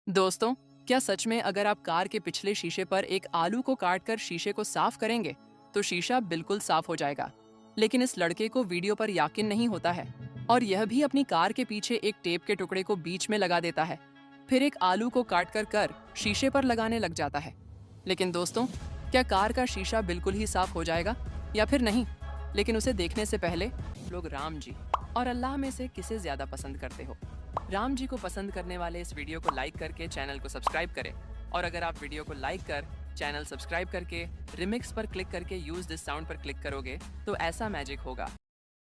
दोस्तों, क्या सच में अगर आप कार के पिछले शीशे पर एक आलू को काट कर शीशे को साफ करेंगे तो शीशा बिल्कुल साफ हो जाएगा। लेकिन इस लड़के को वीडियो पर यकीन नहीं होता है और यह भी अपनी कार के पीछे एक टेप के टुकड़े को बीच में लगा देता है, फिर एक आलू को काट कर शीशे पर लगाने लग जाता है। लेकिन दोस्तों, क्या कार का शीशा बिल्कुल ही साफ हो जाएगा या फिर नहीं? लेकिन उसे देखने से पहले लोग राम जी और अल्लाह में से किसे ज्यादा पसंद करते हो? राम जी को पसंद करने वाले इस वीडियो को लाइक करके चैनल को सब्सक्राइब करें। और अगर आप वीडियो को लाइक कर चैनल सब्सक्राइब करके रिमिक्स पर क्लिक करके यूज दिस साउंड पर क्लिक करोगे तो ऐसा मैजिक होगा।